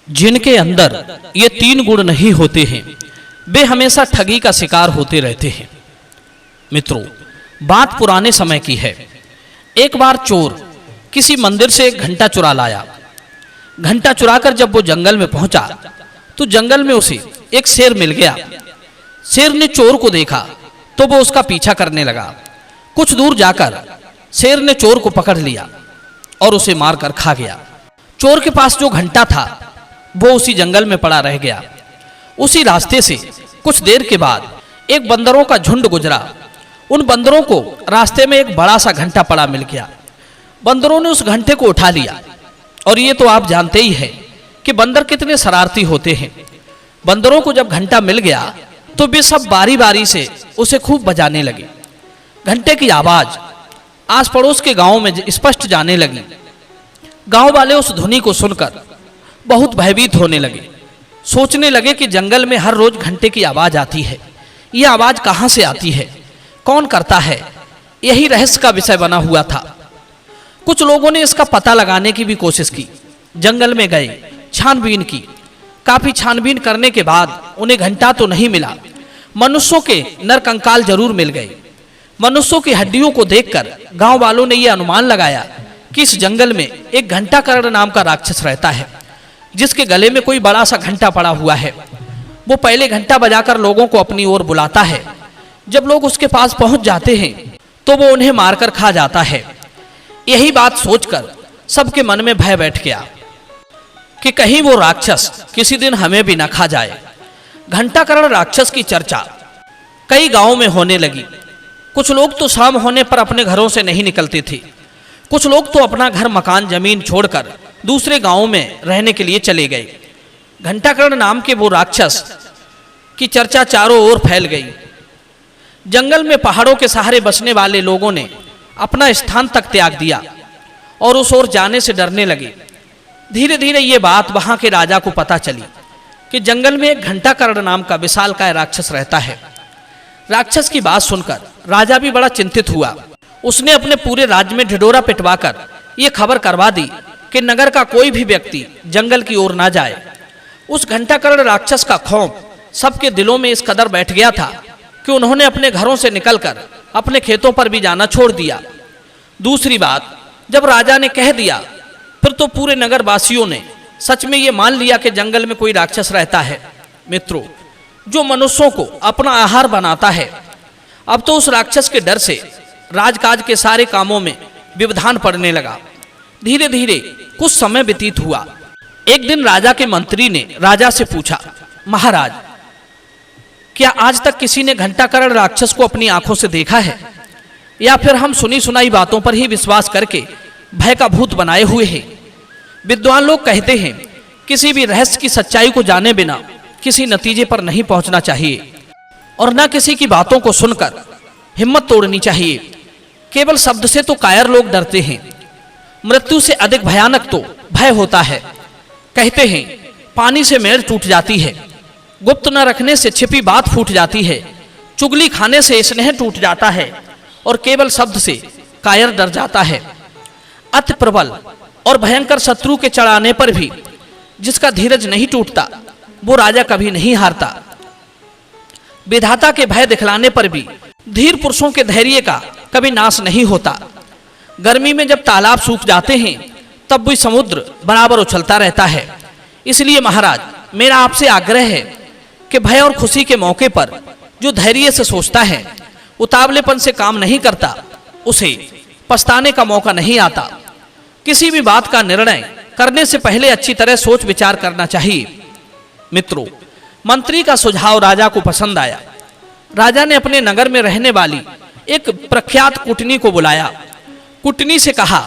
जिनके अंदर ये तीन गुण नहीं होते हैं वे हमेशा ठगी का शिकार होते रहते हैं। मित्रों, बात पुराने समय की है। एक बार चोर किसी मंदिर से एक घंटा चुरा लाया। घंटा चुराकर जब वो जंगल में पहुंचा तो जंगल में उसे एक शेर मिल गया। शेर ने चोर को देखा तो वो उसका पीछा करने लगा। कुछ दूर जाकर शेर ने चोर को पकड़ लिया और उसे मारकर खा गया। चोर के पास जो घंटा था वो उसी जंगल में पड़ा रह गया। उसी रास्ते से कुछ देर के बाद एक बंदरों का झुंड गुजरा। उन बंदरों को रास्ते में एक बड़ा सा घंटा पड़ा मिल गया। बंदरों ने उस घंटे को उठा लिया। और ये तो आप जानते ही हैं कि बंदर कितने शरारती होते हैं। बंदरों को जब घंटा मिल गया तो वे सब बारी बारी से उसे खूब बजाने लगे। घंटे की आवाज आस पड़ोस के गांव में स्पष्ट जाने लगी। गांव वाले उस ध्वनि को सुनकर बहुत भयभीत होने लगे। सोचने लगे कि जंगल में हर रोज घंटे की आवाज आती है। यह आवाज कहां से आती है, कौन करता है, यही रहस्य का विषय बना हुआ था। कुछ लोगों ने इसका पता लगाने की भी कोशिश की। जंगल में गए, छानबीन की। काफी छानबीन करने के बाद उन्हें घंटा तो नहीं मिला, मनुष्यों के नरकंकाल जरूर मिल गए। मनुष्यों की हड्डियों को देखकर गांव वालों ने यह अनुमान लगाया कि इस जंगल में एक घंटाकर्ण नाम का राक्षस रहता है, जिसके गले में कोई बड़ा सा घंटा पड़ा हुआ है। वो पहले घंटा बजाकर लोगों को अपनी ओर बुलाता है। जब लोग उसके पास पहुंच जाते हैं तो वो उन्हें मारकर खा जाता है। यही बात सोचकर सबके मन में भय बैठ गया कि कहीं वो राक्षस किसी दिन हमें भी न खा जाए। घंटाकर्ण राक्षस की चर्चा कई गांवों में होने लगी। कुछ लोग तो शाम होने पर अपने घरों से नहीं निकलते थे। कुछ लोग तो अपना घर मकान जमीन छोड़कर दूसरे गांवों में रहने के लिए चले गए। घंटाकर्ण नाम के वो राक्षस की चर्चा चारों ओर फैल गई। जंगल में पहाड़ों के सहारे बसने वाले लोगों ने अपना स्थान तक त्याग दिया और उस ओर जाने से डरने लगे। धीरे धीरे ये बात वहां के राजा को पता चली कि जंगल में एक घंटाकर्ण नाम का विशालकाय राक्षस रहता है। राक्षस की बात सुनकर राजा भी बड़ा चिंतित हुआ। उसने अपने पूरे राज्य में ढिढोरा पिटवाकर ये खबर करवा दी कि नगर का कोई भी व्यक्ति जंगल की ओर ना जाए। उस घंटाकर्ण राक्षस का खौफ सबके दिलों में इस कदर बैठ गया था कि उन्होंने अपने घरों से निकलकर अपने खेतों पर भी जाना छोड़ दिया। दूसरी बात, जब राजा ने कह दिया फिर तो पूरे नगर वासियों ने सच में ये मान लिया कि जंगल में कोई राक्षस रहता है। मित्रों, जो मनुष्यों को अपना आहार बनाता है, अब तो उस राक्षस के डर से राजकाज के सारे कामों में व्यवधान पड़ने लगा। धीरे धीरे कुछ समय व्यतीत हुआ। एक दिन राजा के मंत्री ने राजा से पूछा, महाराज, क्या आज तक किसी ने घंटाकर्ण राक्षस को अपनी आंखों से देखा है, या फिर हम सुनी सुनाई बातों पर ही विश्वास करके भय का भूत बनाए हुए हैं? विद्वान लोग कहते हैं किसी भी रहस्य की सच्चाई को जाने बिना किसी नतीजे पर नहीं पहुंचना चाहिए और न किसी की बातों को सुनकर हिम्मत तोड़नी चाहिए। केवल शब्द से तो कायर लोग डरते हैं, मृत्यु से अधिक भयानक तो भय होता है। कहते हैं पानी से मेड़ टूट जाती है, गुप्त न रखने से छिपी बात फूट जाती है, चुगली खाने से स्नेह टूट जाता है और केवल शब्द से कायर डर जाता है। अति प्रबल और भयंकर शत्रु के चढ़ाने पर भी जिसका धीरज नहीं टूटता वो राजा कभी नहीं हारता। विधाता के भय दिखलाने पर भी धीर पुरुषों के धैर्य का कभी नाश नहीं होता। गर्मी में जब तालाब सूख जाते हैं तब भी समुद्र बराबर उछलता रहता है। इसलिए महाराज, मेरा आपसे आग्रह है कि भय और खुशी के मौके पर जो धैर्य से सोचता है, उतावलेपन से काम नहीं करता, उसे पछताने का मौका नहीं आता। किसी भी बात का निर्णय करने से पहले अच्छी तरह सोच विचार करना चाहिए। मित्रों, मंत्री का सुझाव राजा को पसंद आया। राजा ने अपने नगर में रहने वाली एक प्रख्यात कुटनी को बुलाया। कुटनी से कहा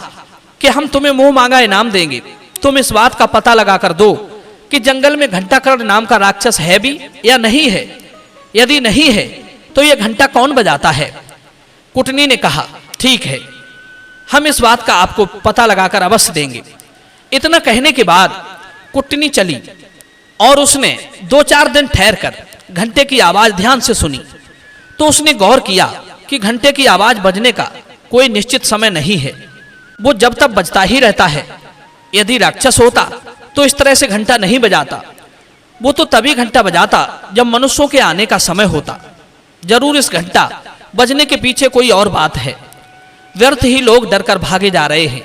कि हम तुम्हें मुंह मांगा इनाम देंगे, तुम इस बात का पता लगा कर दो कि जंगल में घंटाकर्ण नाम का राक्षस है भी या नहीं है। यदि नहीं है तो यह घंटा कौन बजाता है? कुटनी ने कहा, ठीक है, हम इस बात का आपको पता लगाकर अवश्य देंगे। इतना कहने के बाद कुटनी चली और उसने 2-4 दिन ठहरकर घंटे की आवाज ध्यान से सुनी तो उसने गौर किया कि घंटे की आवाज बजने का कोई निश्चित समय नहीं है, वो जब तक बजता ही रहता है। यदि राक्षस होता तो इस तरह से घंटा नहीं बजाता। वो तो तभी घंटा बजाता जब मनुष्यों के आने का समय होता। जरूर इस घंटा बजने के पीछे कोई और बात है। व्यर्थ ही लोग डरकर भागे जा रहे हैं।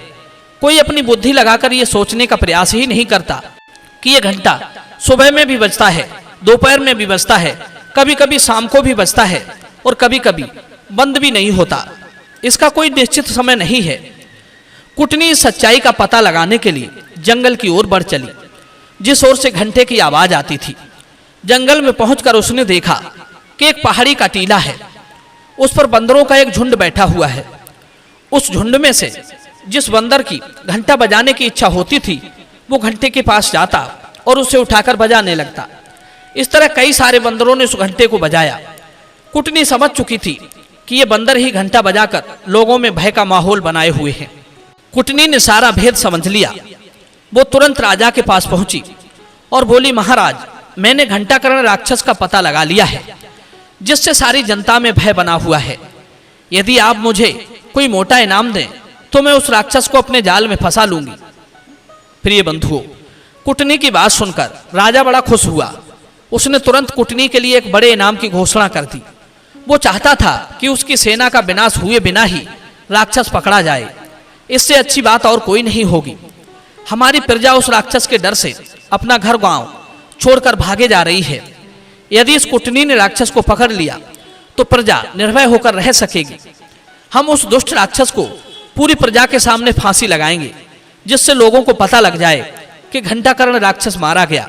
कोई अपनी बुद्धि लगाकर ये सोचने का प्रयास ही नहीं करता कि ये घंटा सुबह में भी बजता है, दोपहर में भी बजता है, कभी कभी शाम को भी बजता है और कभी कभी बंद भी नहीं होता। इसका कोई निश्चित समय नहीं है। कुटनी इस सच्चाई का पता लगाने के लिए जंगल की ओर बढ़ चली, जिस ओर से घंटे की आवाज आती थी। जंगल में पहुंचकर उसने देखा कि एक पहाड़ी का टीला है, उस पर बंदरों का एक झुंड बैठा हुआ है। उस झुंड में से जिस बंदर की घंटा बजाने की इच्छा होती थी, वो घंटे के पास जाता और उसे उठाकर बजाने लगता। इस तरह कई सारे बंदरों ने उस घंटे को बजाया। कुटनी समझ चुकी थी कि ये बंदर ही घंटा बजाकर लोगों में भय का माहौल बनाए हुए हैं। कुटनी ने सारा भेद समझ लिया। वो तुरंत राजा के पास पहुंची और बोली, महाराज, मैंने घंटाकरण राक्षस का पता लगा लिया है, जिससे सारी जनता में भय बना हुआ है। यदि आप मुझे कोई मोटा इनाम दें तो मैं उस राक्षस को अपने जाल में फंसा लूंगी। प्रिय बंधुओं, कुटनी की बात सुनकर राजा बड़ा खुश हुआ। उसने तुरंत कुटनी के लिए एक बड़े इनाम की घोषणा कर दी। वो चाहता था कि उसकी सेना का विनाश हुए बिना ही राक्षस पकड़ा जाए। इससे अच्छी बात और कोई नहीं होगी। हमारी प्रजा उस राक्षस के डर से अपना घर गांव छोड़कर भागे जा रही है। यदि इस कुटनी ने राक्षस को पकड़ लिया तो प्रजा निर्भय होकर रह सकेगी। हम उस दुष्ट राक्षस को पूरी प्रजा के सामने फांसी लगाएंगे, जिससे लोगों को पता लग जाए कि घंटाकरण राक्षस मारा गया।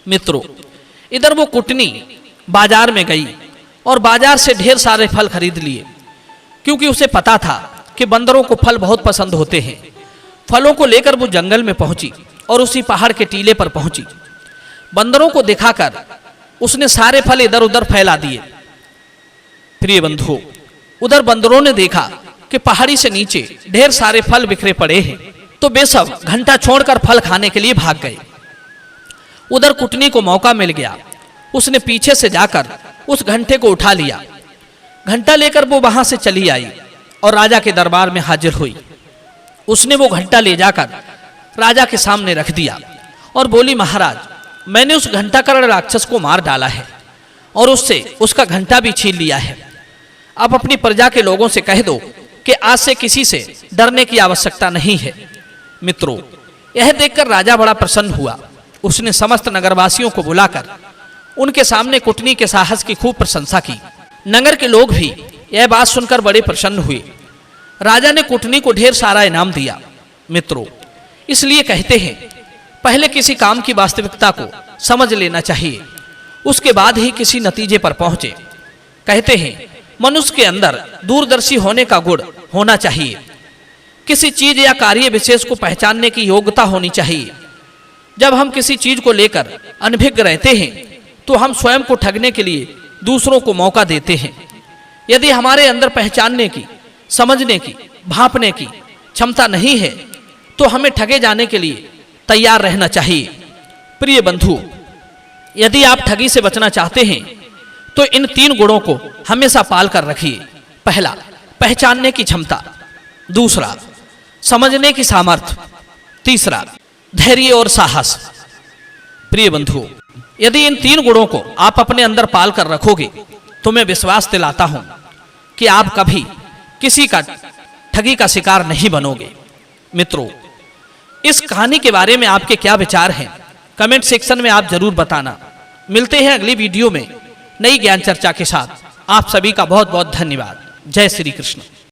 मित्रों, इधर वो कुटनी बाजार में गई और बाजार से ढेर सारे फल खरीद लिए, क्योंकि उसे पता था कि बंदरों को फल बहुत पसंद होते हैं। फलों को लेकर वो जंगल में पहुंची और उसी पहाड़ के टीले पर पहुंची। बंदरों को दिखाकर उसने सारे फल इधर उधर फैला दिए। प्रिय बंधुओं, उधर बंदरों ने देखा कि पहाड़ी से नीचे ढेर सारे फल बिखरे पड़े हैं, तो वे सब घंटा छोड़कर फल खाने के लिए भाग गए। उधर कुटनी को मौका मिल गया। उसने पीछे से जाकर उस घंटे को उठा लिया। घंटा लेकर वो वहां से चली आई और राजा के दरबार में हाजिर हुई। उसने वो घंटा ले जाकर राजा के सामने रख दिया और बोली, महाराज, मैंने उस घंटाकरण राक्षस को मार डाला है और उससे उसका घंटा भी छीन लिया है। अब अपनी प्रजा के लोगों से कह दो कि आज से किसी से डरने की आवश्यकता नहीं है। मित्रों, यह देखकर राजा बड़ा प्रसन्न हुआ। उसने समस्त नगरवासियों को बुलाकर उनके सामने कुटनी के साहस की खूब प्रशंसा की। नगर के लोग भी यह बात सुनकर बड़े प्रसन्न हुए। राजा ने कुटनी को ढेर सारा इनाम दिया। मित्रों, इसलिए कहते हैं, पहले किसी काम की वास्तविकता को समझ लेना चाहिए, उसके बाद ही किसी नतीजे पर पहुंचे। कहते हैं, मनुष्य के अंदर दूरदर्शी होने का गुण होना चाहिए। किसी चीज या कार्य विशेष को पहचानने की योग्यता होनी चाहिए। जब हम किसी चीज को लेकर अनभिज्ञ रहते हैं तो हम स्वयं को ठगने के लिए दूसरों को मौका देते हैं। यदि हमारे अंदर पहचानने की, समझने की, भांपने की क्षमता नहीं है तो हमें ठगे जाने के लिए तैयार रहना चाहिए। प्रिय बंधु, यदि आप ठगी से बचना चाहते हैं तो इन 3 गुणों को हमेशा पाल कर रखिए। पहला, पहचानने की क्षमता। दूसरा, समझने की सामर्थ्य। तीसरा, धैर्य और साहस। प्रिय बंधुओं, यदि इन 3 गुणों को आप अपने अंदर पाल कर रखोगे तो मैं विश्वास दिलाता हूं कि आप कभी किसी का ठगी का शिकार नहीं बनोगे। मित्रों, इस कहानी के बारे में आपके क्या विचार हैं, कमेंट सेक्शन में आप जरूर बताना। मिलते हैं अगली वीडियो में नई ज्ञान चर्चा के साथ। आप सभी का बहुत बहुत धन्यवाद। जय श्री कृष्ण।